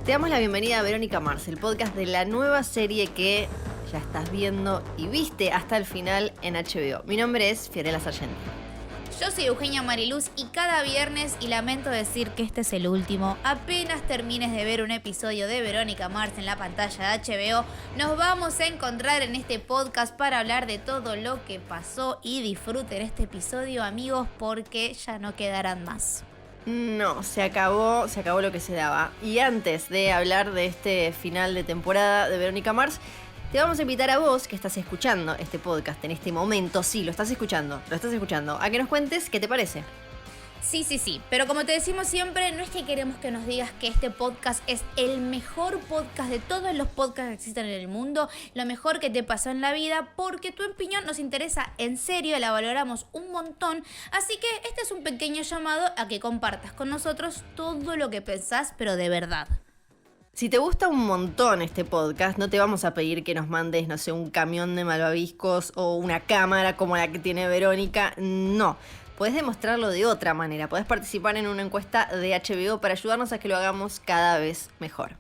Te damos la bienvenida a Verónica Mars, el podcast de la nueva serie que ya estás viendo y viste hasta el final en HBO. Mi nombre es Fiorella Sargenti. Yo soy Eugenia Mariluz y cada viernes, y lamento decir que este es el último, apenas termines de ver un episodio de Verónica Mars en la pantalla de HBO, nos vamos a encontrar en este podcast para hablar de todo lo que pasó y disfruten este episodio, amigos, porque ya no quedarán más. No, se acabó lo que se daba. Y antes de hablar de este final de temporada de Verónica Mars, te vamos a invitar a vos, que estás escuchando este podcast en este momento, sí, lo estás escuchando, a que nos cuentes qué te parece. Sí, pero como te decimos siempre, no es que queremos que nos digas que este podcast es el mejor podcast de todos los podcasts que existen en el mundo, lo mejor que te pasó en la vida, porque tu opinión nos interesa en serio, la valoramos un montón, así que este es un pequeño llamado a que compartas con nosotros todo lo que pensás, pero de verdad. Si te gusta un montón este podcast, no te vamos a pedir que nos mandes, no sé, un camión de malvaviscos o una cámara como la que tiene Verónica, no. Podés demostrarlo de otra manera, podés participar en una encuesta de HBO para ayudarnos a que lo hagamos cada vez mejor.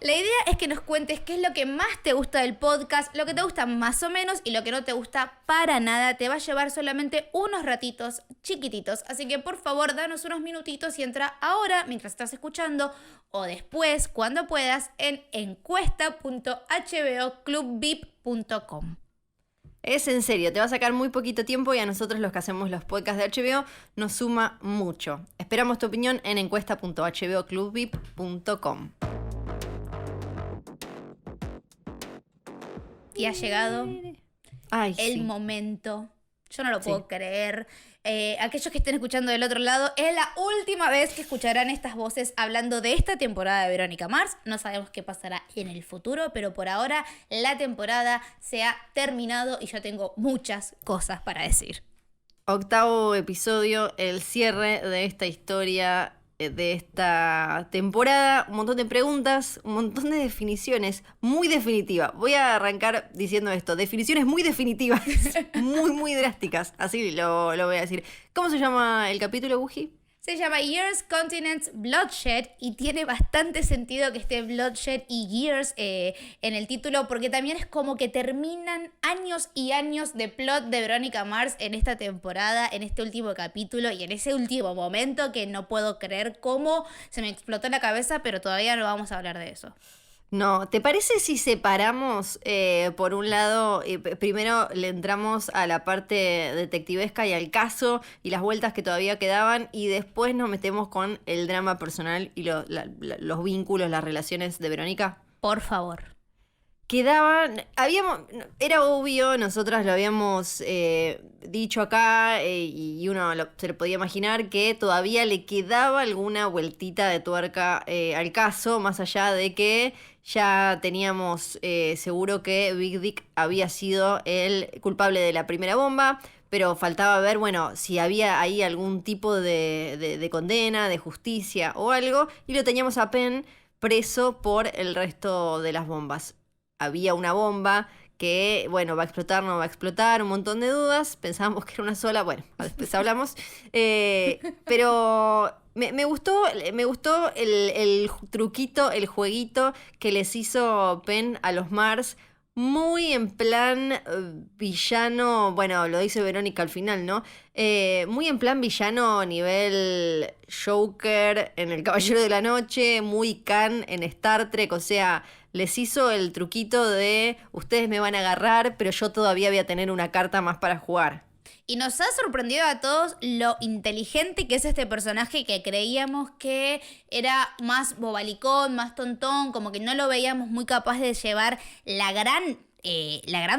La idea es que nos cuentes qué es lo que más te gusta del podcast, lo que te gusta más o menos y lo que no te gusta para nada. Te va a llevar solamente unos ratitos chiquititos, así que por favor danos unos minutitos y entra ahora mientras estás escuchando o después cuando puedas en encuesta.hboclubvip.com. Es en serio, te va a sacar muy poquito tiempo y a nosotros los que hacemos los podcasts de HBO nos suma mucho. Esperamos tu opinión en encuesta.hboclubvip.com. Y ha llegado el momento. Yo no lo puedo creer. Aquellos que estén escuchando del otro lado, es la última vez que escucharán estas voces hablando de esta temporada de Verónica Mars. No sabemos qué pasará en el futuro, pero por ahora la temporada se ha terminado y yo tengo muchas cosas para decir. 8º episodio, el cierre de esta historia, de esta temporada. Un montón de preguntas, un montón de definiciones, muy definitiva. Voy a arrancar diciendo esto, definiciones muy definitivas, muy drásticas, así lo voy a decir. ¿Cómo se llama el capítulo, Buji? Se llama Years, Continents, Bloodshed y tiene bastante sentido que esté Bloodshed y Years en el título porque también es como que terminan años y años de plot de Verónica Mars en esta temporada, en este último capítulo y en ese último momento que no puedo creer cómo se me explotó la cabeza, pero todavía no vamos a hablar de eso. No, ¿te parece si separamos, por un lado, primero le entramos a la parte detectivesca y al caso y las vueltas que todavía quedaban y después nos metemos con el drama personal y los vínculos, las relaciones de Verónica? Por favor. Era obvio, nosotras lo habíamos dicho acá y uno se lo podía imaginar que todavía le quedaba alguna vueltita de tuerca al caso, más allá de que ya teníamos seguro que Big Dick había sido el culpable de la primera bomba, pero faltaba ver, bueno, si había ahí algún tipo de condena, de justicia o algo, y lo teníamos a Penn preso por el resto de las bombas. Había una bomba que, bueno, va a explotar, no va a explotar, un montón de dudas. Pensábamos que era una sola, bueno, después hablamos. Pero me gustó el truquito, el jueguito que les hizo Penn a los Mars. Muy en plan villano, bueno, lo dice Verónica al final, ¿no? Muy en plan villano nivel Joker en El Caballero de la Noche, muy Khan en Star Trek, o sea, les hizo el truquito de ustedes me van a agarrar, pero yo todavía voy a tener una carta más para jugar. Y nos ha sorprendido a todos lo inteligente que es este personaje que creíamos que era más bobalicón, más tontón, como que no lo veíamos muy capaz de llevar la gran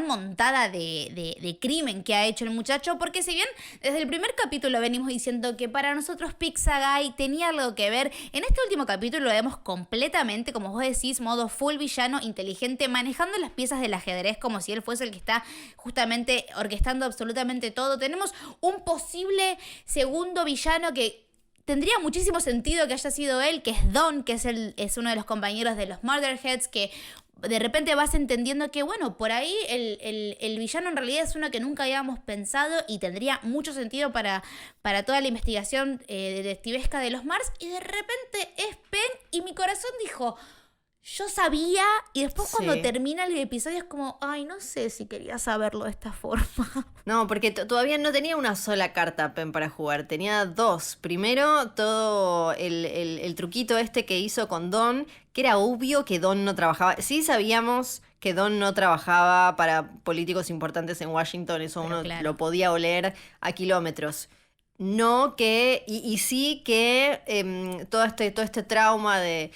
montada de crimen que ha hecho el muchacho, porque si bien desde el primer capítulo venimos diciendo que para nosotros Pixagay tenía algo que ver, en este último capítulo lo vemos completamente, como vos decís, modo full villano, inteligente, manejando las piezas del ajedrez como si él fuese el que está justamente orquestando absolutamente todo. Tenemos un posible segundo villano que tendría muchísimo sentido que haya sido él, que es Don, que es uno de los compañeros de los Murderheads, que de repente vas entendiendo que, bueno, por ahí el villano en realidad es uno que nunca habíamos pensado y tendría mucho sentido para toda la investigación detectivesca de los Mars. Y de repente es Penn y mi corazón dijo, yo sabía, y después cuando Sí. termina el episodio es como, ay, no sé si quería saberlo de esta forma. No, porque todavía no tenía una sola carta Pen para jugar, tenía dos. Primero, todo el truquito este que hizo con Don, que era obvio que Don no trabajaba. Sí sabíamos que Don no trabajaba para políticos importantes en Washington, eso Pero uno claro, lo podía oler a kilómetros. No que, y sí que todo este trauma de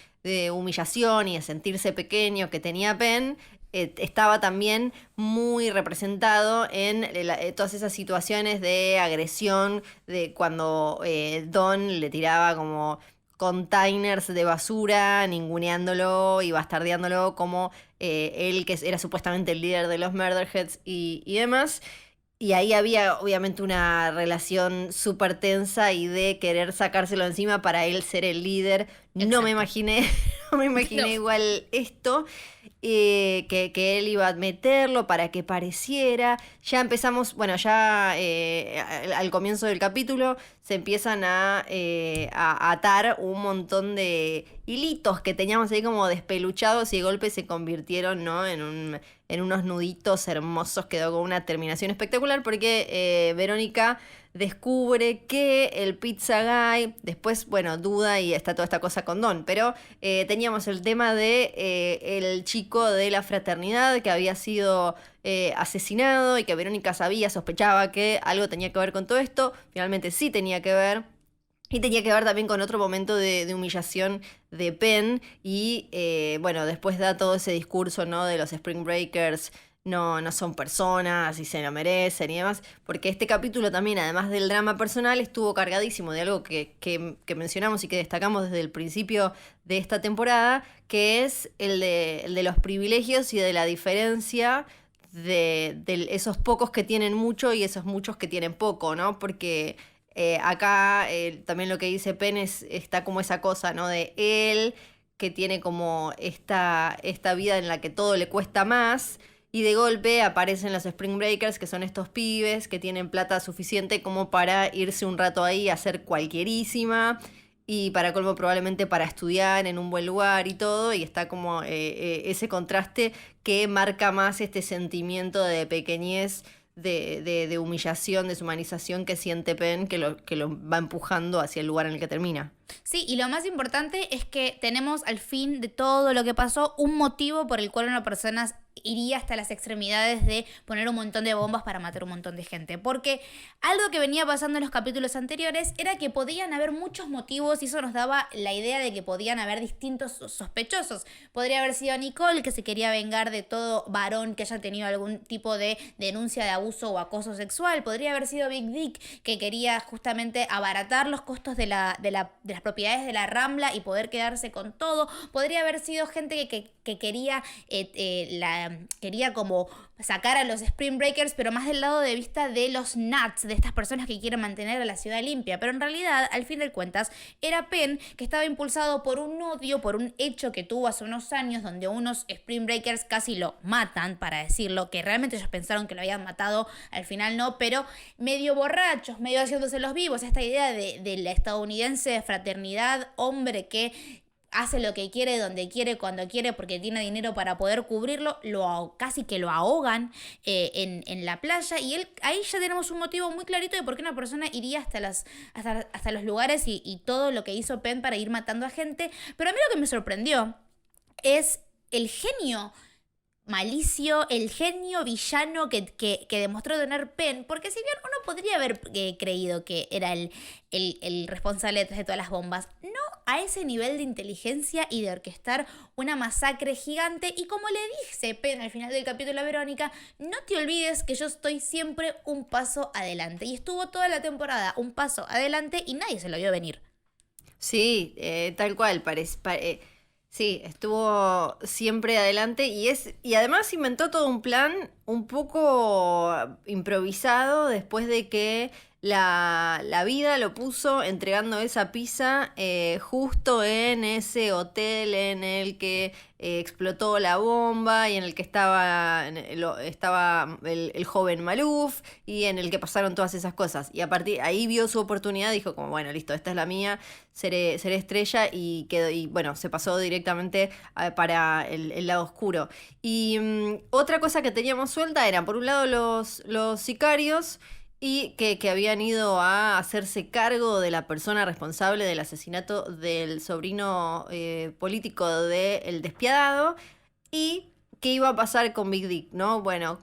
humillación y de sentirse pequeño que tenía Penn estaba también muy representado en todas esas situaciones de agresión, de cuando Don le tiraba como containers de basura, ninguneándolo y bastardeándolo como él que era supuestamente el líder de los Murderheads y demás. Y ahí había obviamente una relación súper tensa y de querer sacárselo encima para él ser el líder. No me exacto. imaginé, no me No. imaginé igual esto, que él iba a meterlo para que pareciera. Ya empezamos, bueno, ya al comienzo del capítulo se empiezan a atar un montón de hilitos que teníamos ahí como despeluchados y de golpe se convirtieron, ¿no? En unos nuditos hermosos, quedó con una terminación espectacular porque Verónica descubre que el Pizza Guy, después, bueno, duda y está toda esta cosa con Don, pero teníamos el tema de el chico de la fraternidad que había sido asesinado y que Verónica sabía, sospechaba que algo tenía que ver con todo esto, finalmente sí tenía que ver. Y tenía que ver también con otro momento de humillación de Penn y bueno, después da todo ese discurso, ¿no? De los Spring Breakers, no son personas y se lo merecen y demás, porque este capítulo también, además del drama personal, estuvo cargadísimo de algo que mencionamos y que destacamos desde el principio de esta temporada, que es el de los privilegios y de la diferencia de esos pocos que tienen mucho y esos muchos que tienen poco, ¿no? Porque acá también lo que dice Penn está como esa cosa, ¿no? De él que tiene como esta vida en la que todo le cuesta más y de golpe aparecen los Spring Breakers, que son estos pibes que tienen plata suficiente como para irse un rato ahí a hacer cualquierísima y para colmo probablemente para estudiar en un buen lugar y todo, y está como ese contraste que marca más este sentimiento de pequeñez, de humillación, deshumanización que siente Penn, que lo va empujando hacia el lugar en el que termina. Sí, y lo más importante es que tenemos al fin de todo lo que pasó un motivo por el cual una persona iría hasta las extremidades de poner un montón de bombas para matar un montón de gente. Porque algo que venía pasando en los capítulos anteriores era que podían haber muchos motivos y eso nos daba la idea de que podían haber distintos sospechosos. Podría haber sido Nicole, que se quería vengar de todo varón que haya tenido algún tipo de denuncia de abuso o acoso sexual. Podría haber sido Big Dick, que quería justamente abaratar los costos de las propiedades de la Rambla y poder quedarse con todo. Podría haber sido gente que quería como sacar a los Spring Breakers, pero más del lado de vista de los nuts, de estas personas que quieren mantener a la ciudad limpia. Pero en realidad, al fin de cuentas, era Penn que estaba impulsado por un odio, por un hecho que tuvo hace unos años, donde unos Spring Breakers casi lo matan, para decirlo, que realmente ellos pensaron que lo habían matado, al final no, pero medio borrachos, medio haciéndose los vivos, esta idea de la estadounidense de fraternidad, hombre que hace lo que quiere, donde quiere, cuando quiere, porque tiene dinero para poder cubrirlo, casi que lo ahogan en la playa, y ahí ya tenemos un motivo muy clarito de por qué una persona iría hasta los lugares y todo lo que hizo Penn para ir matando a gente. Pero a mí lo que me sorprendió es el genio malicio, el genio villano que demostró tener Penn, porque si bien uno podría haber creído que era el responsable detrás de todas las bombas, no a ese nivel de inteligencia y de orquestar una masacre gigante. Y como le dice Penn al final del capítulo a Verónica, no te olvides que yo estoy siempre un paso adelante. Y estuvo toda la temporada un paso adelante y nadie se lo vio venir. Sí, tal cual, sí, estuvo siempre adelante y además inventó todo un plan un poco improvisado después de que la vida lo puso entregando esa pizza justo en ese hotel en el que explotó la bomba y en el que estaba el joven Maluf y en el que pasaron todas esas cosas. Y a partir ahí vio su oportunidad, dijo como, bueno, listo, esta es la mía, seré estrella y quedó, y bueno, se pasó directamente para el lado oscuro. Y otra cosa que teníamos suelta eran, por un lado, los sicarios y que habían ido a hacerse cargo de la persona responsable del asesinato del sobrino político de El Despiadado y qué iba a pasar con Big Dick, ¿no? Bueno,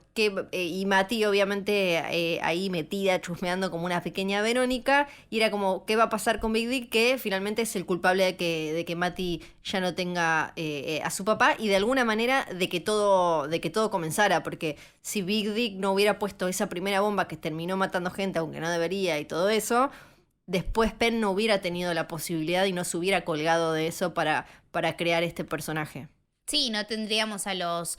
y Mati obviamente ahí metida, chusmeando como una pequeña Verónica, y era como, ¿qué va a pasar con Big Dick? Que finalmente es el culpable de que Mati ya no tenga a su papá y de alguna manera de que todo comenzara, porque si Big Dick no hubiera puesto esa primera bomba que terminó matando gente, aunque no debería y todo eso, después Penn no hubiera tenido la posibilidad y no se hubiera colgado de eso para crear este personaje. Sí, no tendríamos a los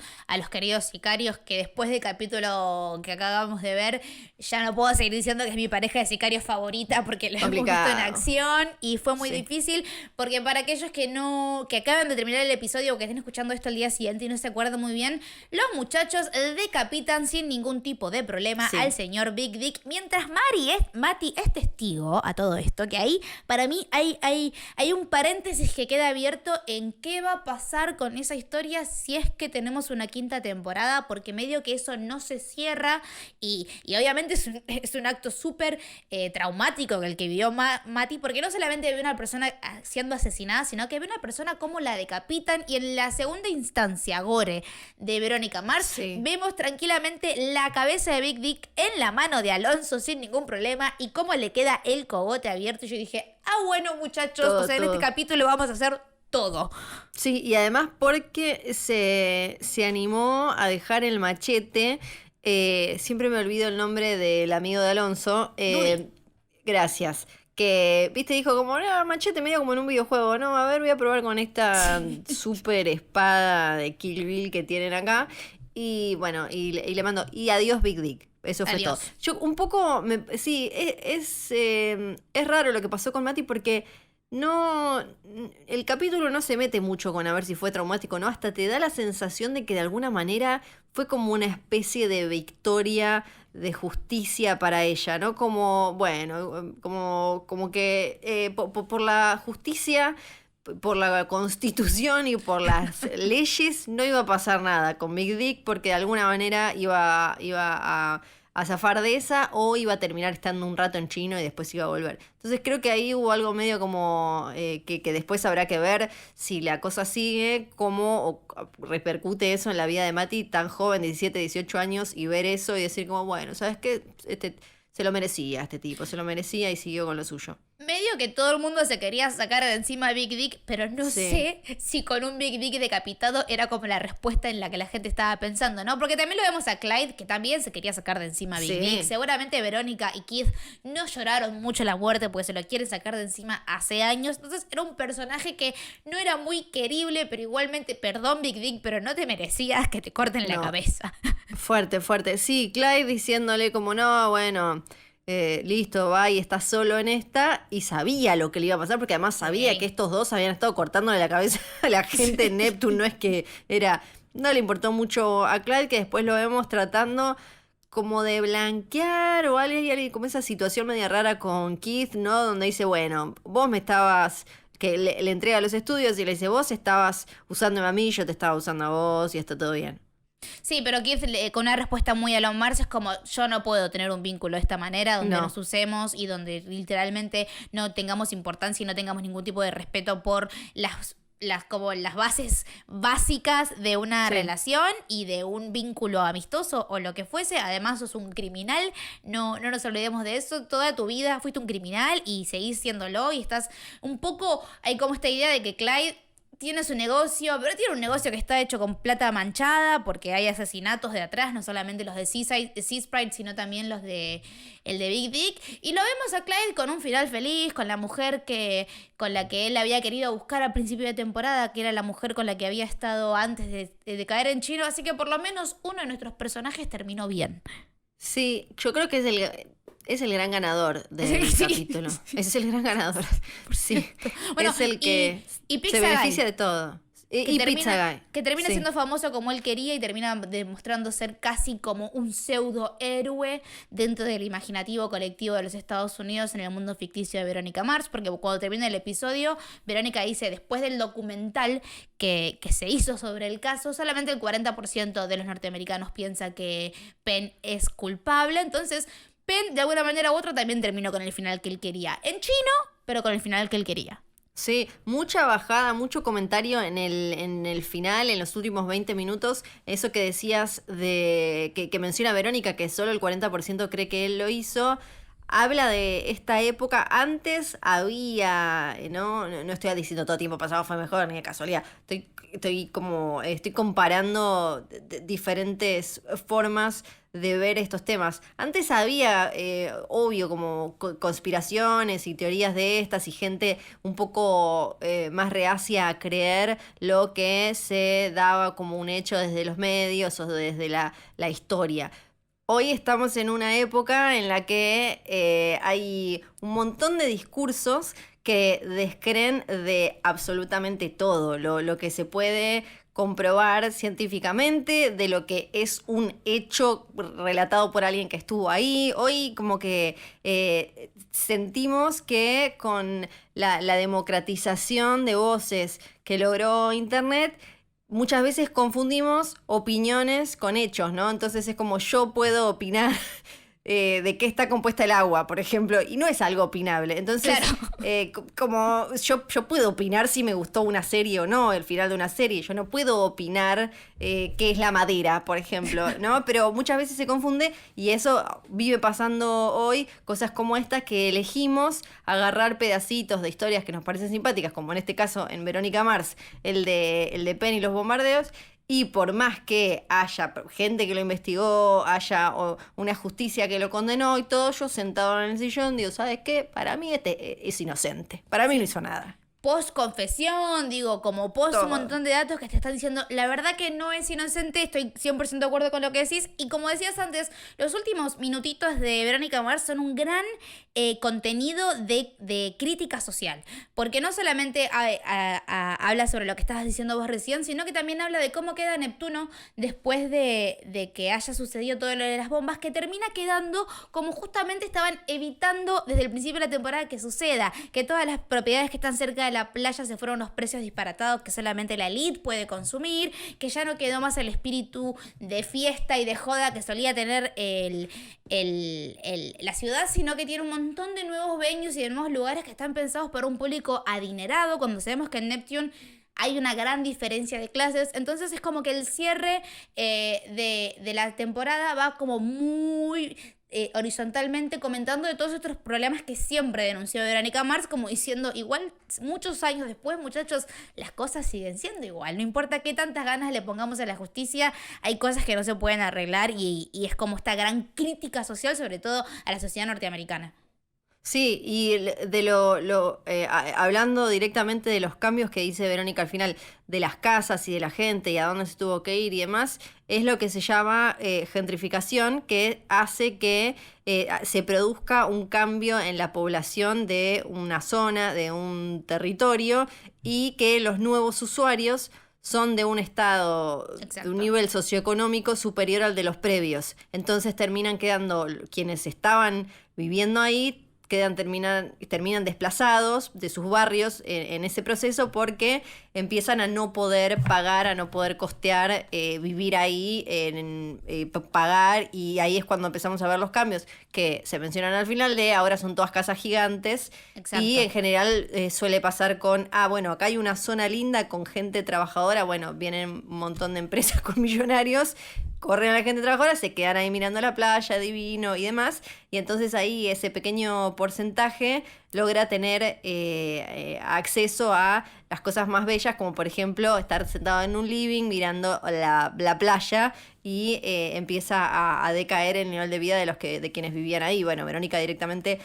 queridos sicarios que después del capítulo que acabamos de ver, ya no puedo seguir diciendo que es mi pareja de sicarios favorita porque lo hemos visto en acción y fue muy difícil porque para aquellos que acaban de terminar el episodio o que estén escuchando esto al día siguiente y no se acuerdan muy bien, los muchachos decapitan sin ningún tipo de problema al señor Big Dick, mientras Mati es testigo a todo esto, que ahí para mí hay un paréntesis que queda abierto en qué va a pasar con esa historia si es que tenemos una quinta temporada, porque medio que eso no se cierra y obviamente es un acto súper traumático el que vivió Mati, porque no solamente ve una persona siendo asesinada, sino que ve una persona como la decapitan y en la segunda instancia, gore de Verónica Mars, vemos tranquilamente la cabeza de Big Dick en la mano de Alonso sin ningún problema y cómo le queda el cogote abierto y yo dije, bueno muchachos, todo. En este capítulo vamos a hacer todo. Sí, y además porque se animó a dejar el machete. Siempre me olvido el nombre del amigo de Alonso. Gracias. Que, viste, dijo como, no, machete medio como en un videojuego. No, a ver, voy a probar con esta super espada de Kill Bill que tienen acá. Y bueno, y le mando, y adiós Big Dick. Eso fue todo. Yo un poco, es raro lo que pasó con Mati porque no, el capítulo no se mete mucho con a ver si fue traumático o no, hasta te da la sensación de que de alguna manera fue como una especie de victoria de justicia para ella, ¿no? Como, bueno, como que por la justicia, por la constitución y por las leyes no iba a pasar nada con Big Dick porque de alguna manera iba a zafar de esa o iba a terminar estando un rato en chino y después iba a volver. Entonces creo que ahí hubo algo medio como que después habrá que ver si la cosa sigue, cómo repercute eso en la vida de Mati tan joven, 17, 18 años, y ver eso y decir como, bueno, ¿sabes qué? Se lo merecía este tipo, se lo merecía y siguió con lo suyo. Medio que todo el mundo se quería sacar de encima a Big Dick, pero no sé si con un Big Dick decapitado era como la respuesta en la que la gente estaba pensando, ¿no? Porque también lo vemos a Clyde, que también se quería sacar de encima a Big Dick. Seguramente Verónica y Keith no lloraron mucho la muerte porque se lo quieren sacar de encima hace años. Entonces era un personaje que no era muy querible, pero igualmente, perdón Big Dick, pero no te merecías que te corten la cabeza. Fuerte. Sí, Clyde diciéndole como, no, bueno... listo, va y está solo en esta y sabía lo que le iba a pasar porque además sabía que estos dos habían estado cortándole la cabeza a la gente en Neptune, no es que no le importó mucho a Clyde, que después lo vemos tratando como de blanquear o algo, y como esa situación media rara con Keith, ¿no? Donde dice, bueno, vos me estabas... que le entrega los estudios y le dice, vos estabas usándome a mí, yo te estaba usando a vos y está todo bien. Sí, pero Keith con una respuesta muy a Elon Musk es como, yo no puedo tener un vínculo de esta manera donde nos usemos y donde literalmente no tengamos importancia y no tengamos ningún tipo de respeto por las bases básicas de una relación y de un vínculo amistoso o lo que fuese. Además sos un criminal, no nos olvidemos de eso. Toda tu vida fuiste un criminal y seguís siéndolo y estás un poco, hay como esta idea de que Clyde tiene su negocio, pero tiene un negocio que está hecho con plata manchada porque hay asesinatos de atrás, no solamente los de Seasprite, sino también el de Big Dick. Y lo vemos a Clyde con un final feliz, con la mujer con la que él había querido buscar al principio de temporada, que era la mujer con la que había estado antes de caer en chino. Así que por lo menos uno de nuestros personajes terminó bien. Sí, yo creo que es Es el gran ganador del Sí. capítulo. Ese es el gran ganador. Sí. Bueno, es el que y Pizza se beneficia Guy, de todo. que Y termina, Pizza Guy. que termina Sí. siendo famoso como él quería y termina demostrando ser casi como un pseudo héroe dentro del imaginativo colectivo de los Estados Unidos en el mundo ficticio de Verónica Mars, porque cuando termina el episodio, Verónica dice, después del documental que se hizo sobre el caso, solamente el 40% de los norteamericanos piensa que Penn es culpable, entonces Penn de alguna manera u otra también terminó con el final que él quería, en chino, pero con el final que él quería. Sí, mucha bajada, mucho comentario en el final, en los últimos 20 minutos. Eso que decías de que menciona Verónica, que solo el 40% cree que él lo hizo. Habla de esta época. Antes había, no estoy diciendo todo tiempo pasado fue mejor, ni de casualidad. Estoy comparando diferentes formas de ver estos temas. Antes había, obvio, como conspiraciones y teorías de estas y gente un poco más reacia a creer lo que se daba como un hecho desde los medios o desde la historia. Hoy estamos en una época en la que hay un montón de discursos que descreen de absolutamente todo, lo que se puede comprobar científicamente, de lo que es un hecho relatado por alguien que estuvo ahí. Hoy como que sentimos que con la democratización de voces que logró Internet, muchas veces confundimos opiniones con hechos, ¿no? Entonces es como yo puedo opinar de qué está compuesta el agua, por ejemplo, y no es algo opinable. Entonces, Claro. como yo puedo opinar si me gustó una serie o no, el final de una serie. Yo no puedo opinar qué es la madera, por ejemplo, ¿no? Pero muchas veces se confunde y eso vive pasando hoy, cosas como estas que elegimos agarrar pedacitos de historias que nos parecen simpáticas, como en este caso en Verónica Mars, el de Penn y los bombardeos. Y por más que haya gente que lo investigó, haya una justicia que lo condenó y todo, yo sentado en el sillón digo, ¿sabes qué? Para mí este es inocente. Para mí no hizo nada. Post confesión, digo, como post un Todo. montón de datos que te están diciendo, la verdad que no es inocente, estoy 100% de acuerdo con lo que decís. Y como decías antes, los últimos minutitos de Verónica Mars son un gran contenido de crítica social. Porque no solamente habla sobre lo que estabas diciendo vos recién, sino que también habla de cómo queda Neptuno después de que haya sucedido todo lo de las bombas, que termina quedando como justamente estaban evitando desde el principio de la temporada que suceda, que todas las propiedades que están cerca de la playa se fueron unos precios disparatados que solamente la elite puede consumir, que ya no quedó más el espíritu de fiesta y de joda que solía tener la ciudad, sino que tiene un montón de nuevos venues y de nuevos lugares que están pensados para un público adinerado, cuando sabemos que en Neptune hay una gran diferencia de clases. Entonces es como que el cierre de la temporada va como muy horizontalmente comentando de todos estos problemas que siempre denunció Verónica Mars, como diciendo, igual muchos años después, muchachos, las cosas siguen siendo igual, no importa qué tantas ganas le pongamos a la justicia, hay cosas que no se pueden arreglar y es como esta gran crítica social, sobre todo a la sociedad norteamericana. Sí, y hablando directamente de los cambios que dice Verónica al final, de las casas y de la gente y a dónde se tuvo que ir y demás, es lo que se llama gentrificación, que hace que se produzca un cambio en la población de una zona, de un territorio, y que los nuevos usuarios son de un estado, de Exacto. un nivel socioeconómico superior al de los previos. Entonces terminan quedando quienes estaban viviendo ahí, terminan desplazados de sus barrios en ese proceso porque empiezan a no poder pagar, a no poder costear, vivir ahí, pagar, y ahí es cuando empezamos a ver los cambios que se mencionan al final de ahora son todas casas gigantes. Exacto. Y en general suele pasar con, bueno, acá hay una zona linda con gente trabajadora, bueno, vienen un montón de empresas con millonarios, corren a la gente trabajadora, se quedan ahí mirando la playa, divino y demás, y entonces ahí ese pequeño porcentaje logra tener acceso a las cosas más bellas, como por ejemplo estar sentado en un living mirando la playa, y empieza a decaer el nivel de vida de quienes vivían ahí. Bueno, Verónica directamente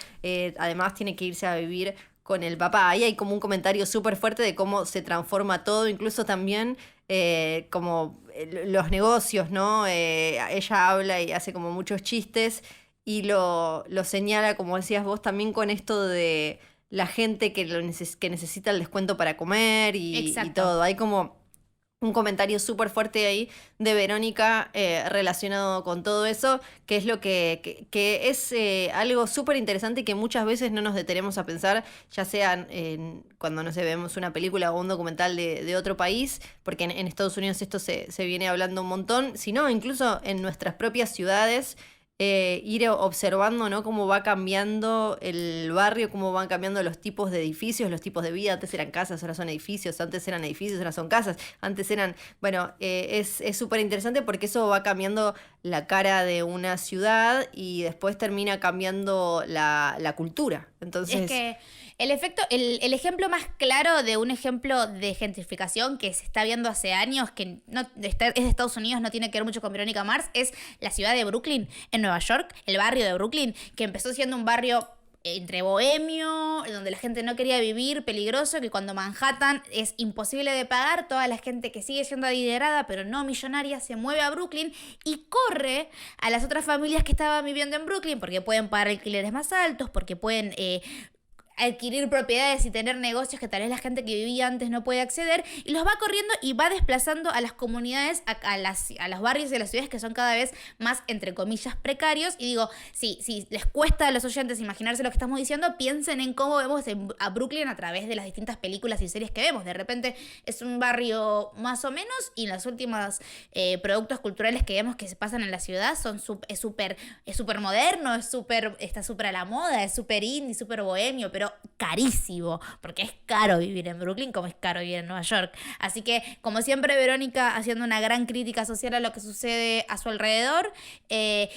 además tiene que irse a vivir con el papá. Ahí hay como un comentario súper fuerte de cómo se transforma todo, incluso también como los negocios, ¿no? Ella habla y hace como muchos chistes y lo señala, como decías vos, también con esto de la gente que, que necesita el descuento para comer y Exacto. todo. Hay como un comentario súper fuerte ahí de Verónica relacionado con todo eso, que es lo que es algo súper interesante y que muchas veces no nos detenemos a pensar, ya sea cuando no sé, vemos una película o un documental de otro país, porque en Estados Unidos esto se viene hablando un montón, sino incluso en nuestras propias ciudades. Ir observando, ¿no? Cómo va cambiando el barrio, cómo van cambiando los tipos de edificios, los tipos de vida. Antes eran casas, ahora son edificios, antes eran edificios, ahora son casas, antes eran... Bueno, es súper interesante porque eso va cambiando la cara de una ciudad y después termina cambiando la cultura. Entonces... Es que el ejemplo más claro de un ejemplo de gentrificación que se está viendo hace años, que es de Estados Unidos, no tiene que ver mucho con Verónica Mars, es la ciudad de Brooklyn, en Nueva York, el barrio de Brooklyn, que empezó siendo un barrio entre bohemio, donde la gente no quería vivir, peligroso, que cuando Manhattan es imposible de pagar, toda la gente que sigue siendo adinerada, pero no millonaria, se mueve a Brooklyn y corre a las otras familias que estaban viviendo en Brooklyn, porque pueden pagar alquileres más altos, porque pueden adquirir propiedades y tener negocios que tal vez la gente que vivía antes no puede acceder, y los va corriendo y va desplazando a las comunidades, a los barrios de las ciudades que son cada vez más, entre comillas, precarios. Y digo, si les cuesta a los oyentes imaginarse lo que estamos diciendo, piensen en cómo vemos a Brooklyn a través de las distintas películas y series que vemos. De repente es un barrio más o menos, y los últimos productos culturales que vemos que se pasan en la ciudad es súper moderno, está súper a la moda, es súper indie, súper bohemio, pero carísimo, porque es caro vivir en Brooklyn como es caro vivir en Nueva York. Así que, como siempre, Verónica haciendo una gran crítica social a lo que sucede a su alrededor. Y,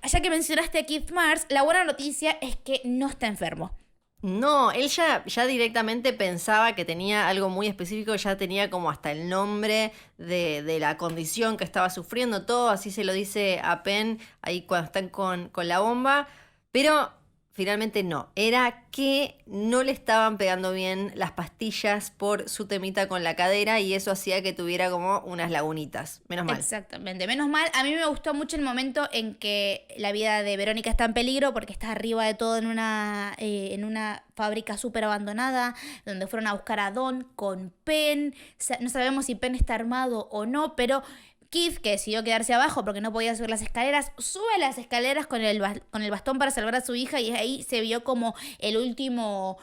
ya que mencionaste a Keith Mars, la buena noticia es que no está enfermo. No, él ya directamente pensaba que tenía algo muy específico, ya tenía como hasta el nombre de la condición que estaba sufriendo, todo, así se lo dice a Penn ahí cuando están con la bomba, pero finalmente no, era que no le estaban pegando bien las pastillas por su temita con la cadera y eso hacía que tuviera como unas lagunitas, menos mal. Exactamente, menos mal. A mí me gustó mucho el momento en que la vida de Verónica está en peligro porque está arriba de todo en una fábrica súper abandonada, donde fueron a buscar a Don con Penn. No sabemos si Penn está armado o no, pero Keith, que decidió quedarse abajo porque no podía subir las escaleras, sube las escaleras con el bastón para salvar a su hija, y ahí se vio como el último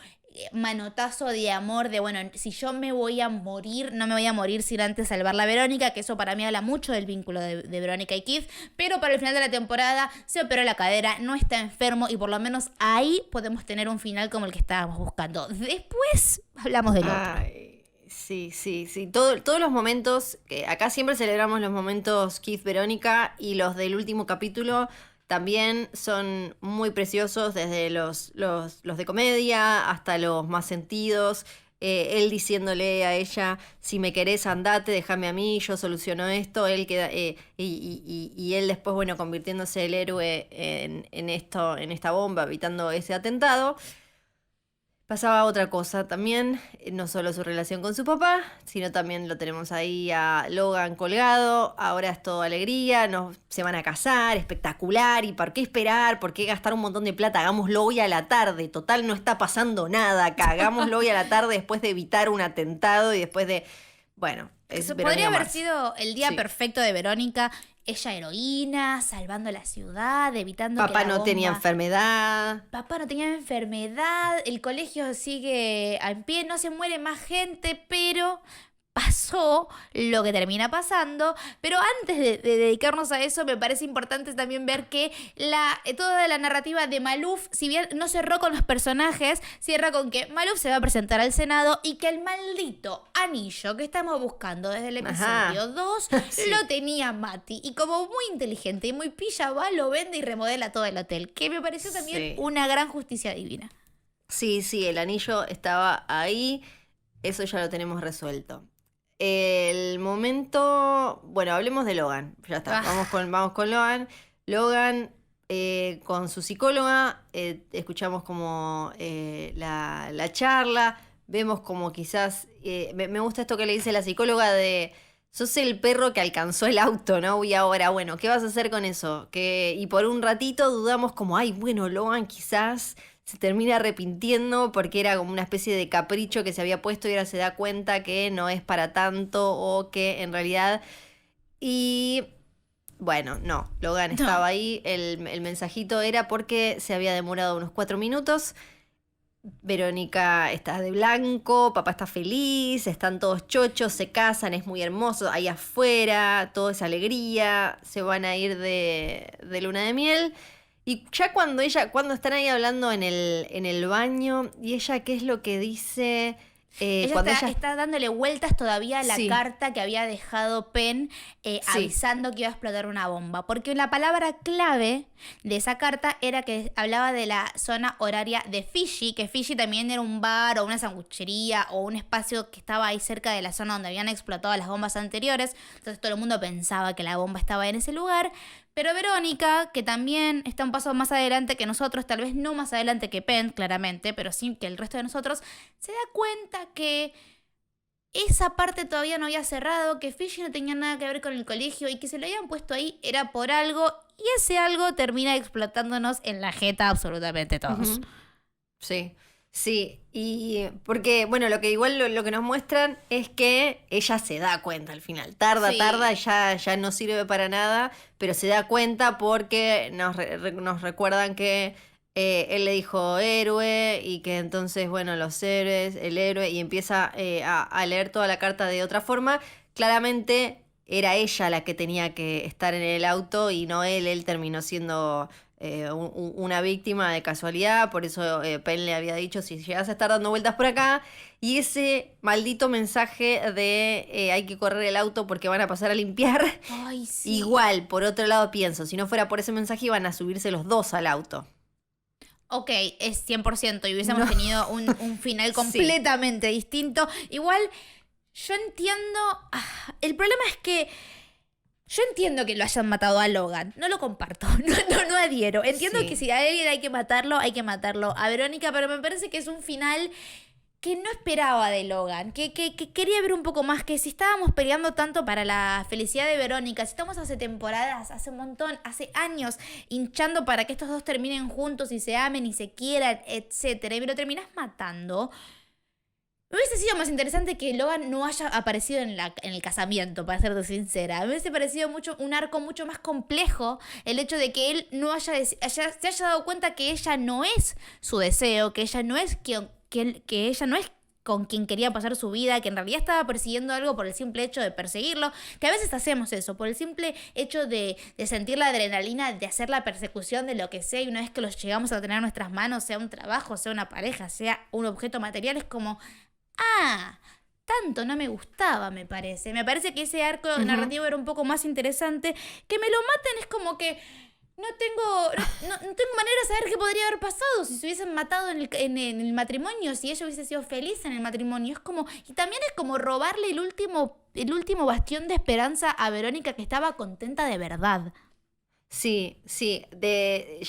manotazo de amor de, bueno, si yo me voy a morir, no me voy a morir sin antes salvar a Verónica, que eso para mí habla mucho del vínculo de Verónica y Keith. Pero para el final de la temporada se operó la cadera, no está enfermo, y por lo menos ahí podemos tener un final como el que estábamos buscando. Después hablamos del otro. Sí. Todos los momentos, acá siempre celebramos los momentos Keith-Verónica, y los del último capítulo también son muy preciosos, desde los de comedia hasta los más sentidos. Él diciéndole a ella, si me querés andate, déjame a mí, yo soluciono esto. Él queda, y él después, bueno, convirtiéndose el héroe en esta bomba, evitando ese atentado. Pasaba otra cosa también, no solo su relación con su papá, sino también lo tenemos ahí a Logan colgado. Ahora es todo alegría, se van a casar, espectacular. ¿Y por qué esperar? ¿Por qué gastar un montón de plata? Hagámoslo hoy a la tarde, total no está pasando nada acá. Hagámoslo hoy a la tarde después de evitar un atentado y después de... Bueno, es Eso Verónica podría haber Mars. sido el día Sí. perfecto de Verónica. Ella heroína, salvando la ciudad, evitando Papá que la no tenía bomba... enfermedad. Papá no tenía enfermedad, el colegio sigue en pie, no se muere más gente, pero pasó lo que termina pasando. Pero antes de dedicarnos a eso, me parece importante también ver que toda la narrativa de Maluf, si bien no cerró con los personajes, cierra con que Maluf se va a presentar al Senado y que el maldito anillo que estamos buscando desde el episodio 2 Sí. lo tenía Mati. Y como muy inteligente y muy pilla, va, lo vende y remodela todo el hotel, que me pareció también Sí. una gran justicia divina. Sí, el anillo estaba ahí, eso ya lo tenemos resuelto. El momento, bueno, hablemos de Logan, ya está, vamos con Logan. Logan con su psicóloga, escuchamos como la charla, vemos como quizás, me gusta esto que le dice la psicóloga de sos el perro que alcanzó el auto, ¿no? Y ahora, bueno, ¿qué vas a hacer con eso? Y por un ratito dudamos como, ay, bueno, Logan quizás se termina arrepintiendo porque era como una especie de capricho que se había puesto y ahora se da cuenta que no es para tanto o que en realidad... Y bueno, no, Logan No. estaba ahí, el mensajito era porque se había demorado unos 4 minutos. Verónica está de blanco, papá está feliz, están todos chochos, se casan, es muy hermoso, ahí afuera, todo es alegría, se van a ir de luna de miel. Y ya cuando están ahí hablando en el baño, y ella, ¿qué es lo que dice? Ella Cuando ella... está dándole vueltas todavía a la Sí, carta que había dejado Penn sí, avisando que iba a explotar una bomba. Porque la palabra clave de esa carta era que hablaba de la zona horaria de Fiji, que Fiji también era un bar o una sanguchería o un espacio que estaba ahí cerca de la zona donde habían explotado las bombas anteriores. Entonces todo el mundo pensaba que la bomba estaba en ese lugar. Pero Verónica, que también está un paso más adelante que nosotros, tal vez no más adelante que Penn, claramente, pero sí que el resto de nosotros, se da cuenta que esa parte todavía no había cerrado, que Fiji no tenía nada que ver con el colegio y que se lo habían puesto ahí era por algo y ese algo termina explotándonos en la jeta absolutamente todos. ujú, sí, sí. Y porque, bueno, lo que igual lo que nos muestran es que ella se da cuenta al final. Tarda, Sí. ya no sirve para nada, pero se da cuenta porque nos recuerdan que él le dijo héroe y que entonces, bueno, los héroes, el héroe, y empieza a leer toda la carta de otra forma. Claramente era ella la que tenía que estar en el auto y no él. Él terminó siendo una víctima de casualidad, por eso Penn le había dicho, si llegas a estar dando vueltas por acá, y ese maldito mensaje de hay que correr el auto porque van a pasar a limpiar, Ay, sí. igual, por otro lado pienso, si no fuera por ese mensaje iban a subirse los dos al auto. Ok, es 100% y hubiésemos No, tenido un final sí. completamente distinto. Igual, yo entiendo... el problema es que yo entiendo que lo hayan matado a Logan. No lo comparto. No adhiero. Entiendo que Sí. si a alguien hay que matarlo, hay que matarlo. A Verónica, pero me parece que es un final que no esperaba de Logan. Que quería ver un poco más. Que si estábamos peleando tanto para la felicidad de Verónica, si estamos hace temporadas, hace un montón, hace años, hinchando para que estos dos terminen juntos y se amen y se quieran, etcétera, y me lo terminás matando. Me hubiese sido más interesante que Logan no haya aparecido en el casamiento, para serte sincera. Me hubiese parecido un arco mucho más complejo el hecho de que él no se haya dado cuenta que ella no es su deseo, que ella no es que ella no es con quien quería pasar su vida, que en realidad estaba persiguiendo algo por el simple hecho de perseguirlo, que a veces hacemos eso, por el simple hecho de sentir la adrenalina, de hacer la persecución de lo que sea, y una vez que los llegamos a tener en nuestras manos, sea un trabajo, sea una pareja, sea un objeto material, es como... Ah, tanto no me gustaba, me parece. Me parece que ese arco Ujú. narrativo era un poco más interesante. Que me lo maten es como que no tengo manera de saber qué podría haber pasado si se hubiesen matado en el matrimonio, si ella hubiese sido feliz en el matrimonio. Es como, y también es como robarle el último bastión de esperanza a Verónica que estaba contenta de verdad. Sí, sí, desde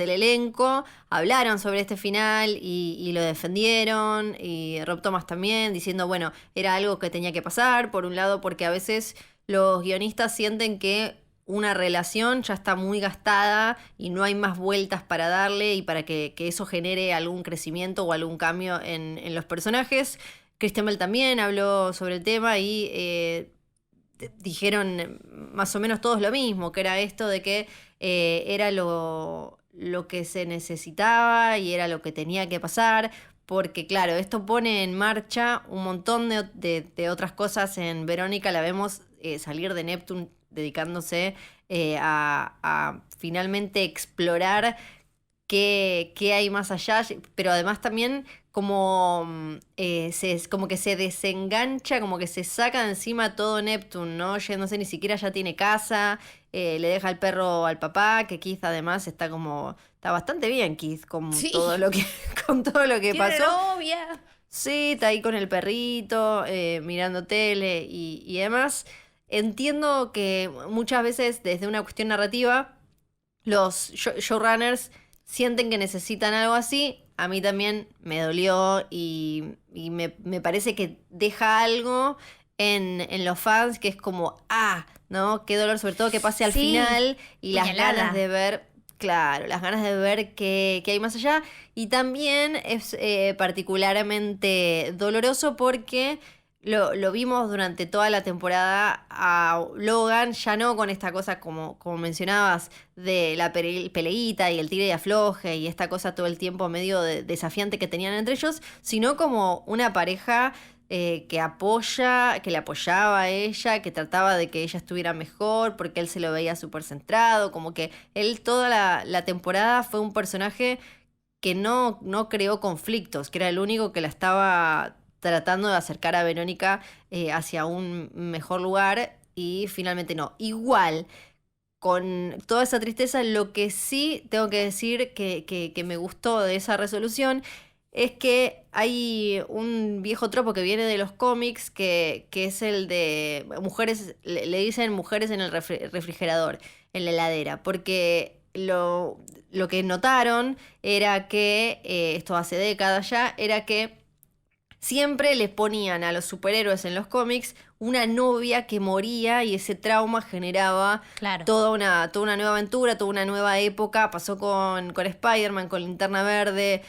el elenco hablaron sobre este final y lo defendieron, y Rob Thomas también, diciendo, bueno, era algo que tenía que pasar, por un lado, porque a veces los guionistas sienten que una relación ya está muy gastada y no hay más vueltas para darle y para que eso genere algún crecimiento o algún cambio en los personajes. Christian Bell también habló sobre el tema y dijeron más o menos todos lo mismo, que era esto de que era lo que se necesitaba y era lo que tenía que pasar, porque claro, esto pone en marcha un montón de otras cosas en Verónica, la vemos salir de Neptune dedicándose a finalmente explorar qué hay más allá, pero además también como, como que se desengancha, como que se saca de encima todo Neptune, ¿no? Ya no sé, ni siquiera ya tiene casa, le deja el perro al papá, que Keith además está bastante bien Keith con todo Sí, lo que, con todo lo que tiene pasó. novia. Sí, está ahí con el perrito, mirando tele y demás. Entiendo que muchas veces desde una cuestión narrativa los showrunners sienten que necesitan algo así. A mí también me dolió y me parece que deja algo en los fans, que es como, ¿no? Qué dolor, sobre todo que pase al Sí, final y las puñalada. ganas de ver, claro, las ganas de ver qué hay más allá. Y también es particularmente doloroso porque lo vimos durante toda la temporada a Logan, ya no con esta cosa como mencionabas, de la peleíta y el tire y afloje y esta cosa todo el tiempo medio desafiante que tenían entre ellos, sino como una pareja que le apoyaba a ella, que trataba de que ella estuviera mejor, porque él se lo veía súper centrado, como que él toda la temporada fue un personaje que no creó conflictos, que era el único que la estaba tratando de acercar a Verónica hacia un mejor lugar y finalmente no. Igual, con toda esa tristeza, lo que sí tengo que decir que me gustó de esa resolución es que hay un viejo tropo que viene de los cómics que es el de mujeres, le dicen mujeres en el refrigerador, en la heladera, porque lo que notaron era que, esto hace décadas ya, era que siempre les ponían a los superhéroes en los cómics una novia que moría y ese trauma generaba Claro. toda una nueva aventura, toda una nueva época. Pasó con Spider-Man, con Linterna Verde,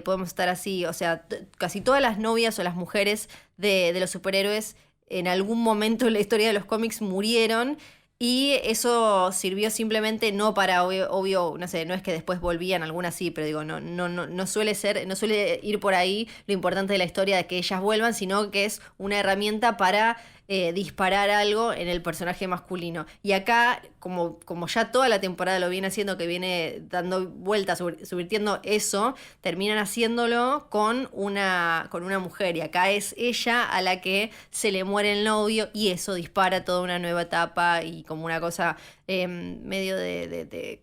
podemos estar así. O sea, casi todas las novias o las mujeres de los superhéroes en algún momento en la historia de los cómics murieron. Y eso sirvió simplemente no para, obvio, no sé, no es que después volvían algunas sí, pero digo, no suele ser, no suele ir por ahí lo importante de la historia de que ellas vuelvan, sino que es una herramienta para disparar algo en el personaje masculino. Y acá, como ya toda la temporada lo viene haciendo, que viene dando vueltas, subvirtiendo eso, terminan haciéndolo con una mujer. Y acá es ella a la que se le muere el novio y eso dispara toda una nueva etapa y como una cosa medio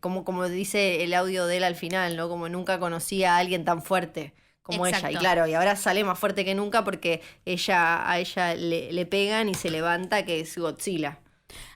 como dice el audio de él al final, ¿no? Como nunca conocí a alguien tan fuerte como ella. Y Exacto. claro, y ahora sale más fuerte que nunca porque a ella le pegan y se levanta, que es Godzilla.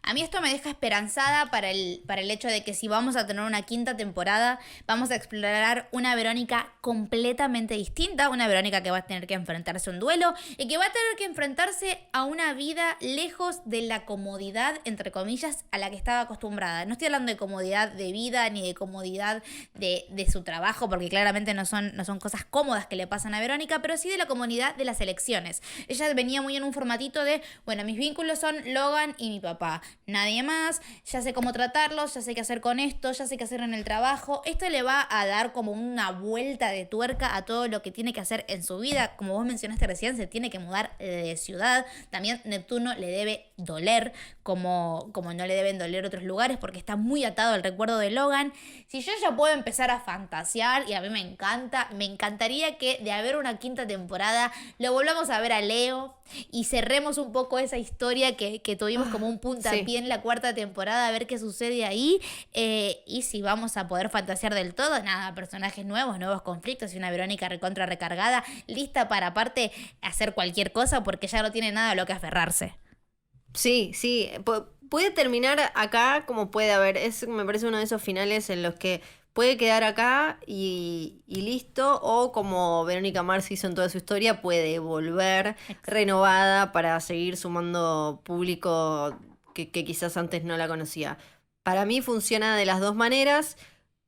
A mí esto me deja esperanzada para el hecho de que si vamos a tener una quinta temporada, vamos a explorar una Verónica completamente distinta, una Verónica que va a tener que enfrentarse a un duelo y que va a tener que enfrentarse a una vida lejos de la comodidad, entre comillas, a la que estaba acostumbrada. No estoy hablando de comodidad de vida ni de comodidad de su trabajo, porque claramente no son cosas cómodas que le pasan a Verónica, pero sí de la comodidad de las elecciones. Ella venía muy en un formatito de, bueno, mis vínculos son Logan y mi papá. Nadie más, ya sé cómo tratarlos, ya sé qué hacer con esto, ya sé qué hacer en el trabajo. Esto le va a dar como una vuelta de tuerca a todo lo que tiene que hacer en su vida. Como vos mencionaste recién, se tiene que mudar de ciudad. También Neptuno le debe doler, como no le deben doler otros lugares, porque está muy atado al recuerdo de Logan. Si yo ya puedo empezar a fantasear, y a mí me encantaría que de haber una quinta temporada, lo volvamos a ver a Leo y cerremos un poco esa historia que tuvimos como un puntapié Sí. en la cuarta temporada, a ver qué sucede ahí, y si vamos a poder fantasear del todo. Nada, personajes nuevos, nuevos conflictos y una Verónica recontra recargada, lista para aparte hacer cualquier cosa porque ya no tiene nada a lo que aferrarse. Sí, sí. Puede terminar acá como puede haber. Me parece uno de esos finales en los que puede quedar acá y listo. O como Verónica Mars hizo en toda su historia, puede volver renovada para seguir sumando público que quizás antes no la conocía. Para mí funciona de las dos maneras.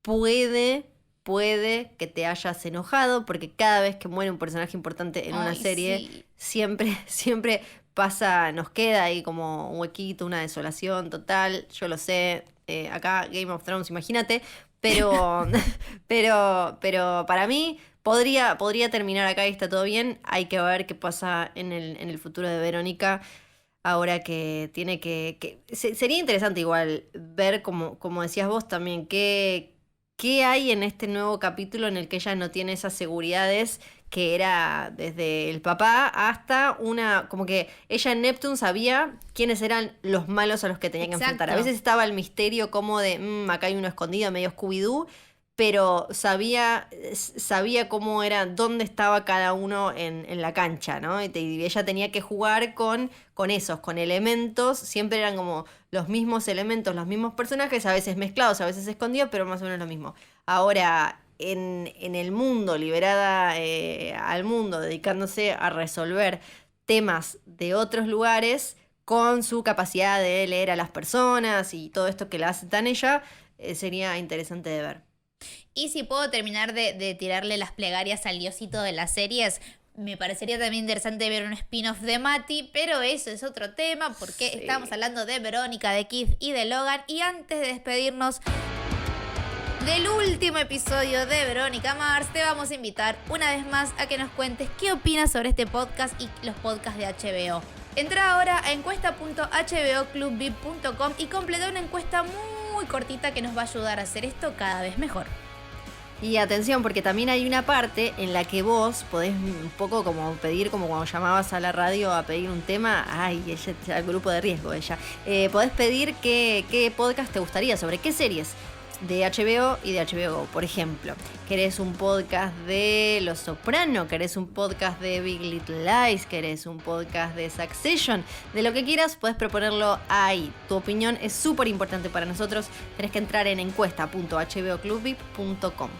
Puede que te hayas enojado, porque cada vez que muere un personaje importante en una Ay, serie, sí. siempre pasa, nos queda ahí como un huequito, una desolación total. Yo lo sé, acá Game of Thrones, imagínate, pero, pero para mí podría terminar acá y está todo bien. Hay que ver qué pasa en el futuro de Verónica. Ahora que tiene sería interesante igual ver, como decías vos también, qué hay en este nuevo capítulo en el que ella no tiene esas seguridades que era desde el papá hasta como que ella en Neptune sabía quiénes eran los malos a los que tenía que enfrentar. A Exacto. veces estaba el misterio como de, acá hay uno escondido, medio Scooby-Doo, pero sabía cómo era, dónde estaba cada uno en la cancha, ¿no? Y ella tenía que jugar con esos, con elementos, siempre eran como los mismos elementos, los mismos personajes, a veces mezclados, a veces escondidos, pero más o menos lo mismo. Ahora, en el mundo, liberada al mundo, dedicándose a resolver temas de otros lugares con su capacidad de leer a las personas y todo esto que la hace tan ella, sería interesante de ver. Y si puedo terminar de tirarle las plegarias al diosito de las series, me parecería también interesante ver un spin-off de Mati, pero eso es otro tema porque estamos hablando de Verónica, de Keith y de Logan. Y antes de despedirnos del último episodio de Verónica Mars, te vamos a invitar una vez más a que nos cuentes qué opinas sobre este podcast y los podcasts de HBO. Entra ahora a encuesta.hboclubvip.com y completa una encuesta muy cortita que nos va a ayudar a hacer esto cada vez mejor. Y atención, porque también hay una parte en la que vos podés un poco como pedir, como cuando llamabas a la radio a pedir un tema. Ay, ella, el grupo de riesgo, ella. Podés pedir qué podcast te gustaría, sobre qué series de HBO y de HBO Go. Por ejemplo, ¿querés un podcast de Los Soprano? ¿Querés un podcast de Big Little Lies? ¿Querés un podcast de Succession? De lo que quieras, podés proponerlo ahí. Tu opinión es súper importante para nosotros. Tenés que entrar en encuesta.hboclubvip.com.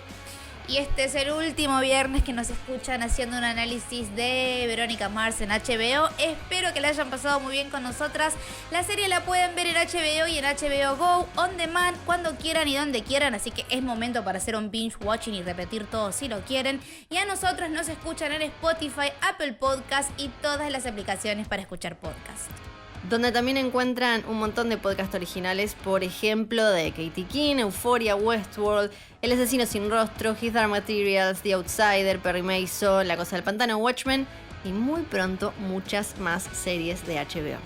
Y este es el último viernes que nos escuchan haciendo un análisis de Verónica Mars en HBO. Espero que la hayan pasado muy bien con nosotras. La serie la pueden ver en HBO y en HBO Go, on demand, cuando quieran y donde quieran. Así que es momento para hacer un binge watching y repetir todo si lo quieren. Y a nosotros nos escuchan en Spotify, Apple Podcast y todas las aplicaciones para escuchar podcast. Donde también encuentran un montón de podcasts originales, por ejemplo, de Katie King, Euphoria, Westworld, El Asesino Sin Rostro, His Dark Materials, The Outsider, Perry Mason, La Cosa del Pantano, Watchmen y muy pronto muchas más series de HBO.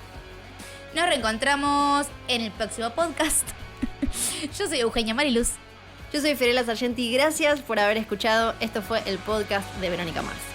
Nos reencontramos en el próximo podcast. Yo soy Eugenia Mariluz. Yo soy Fiorella Sargenti, gracias por haber escuchado. Esto fue el podcast de Verónica Mars.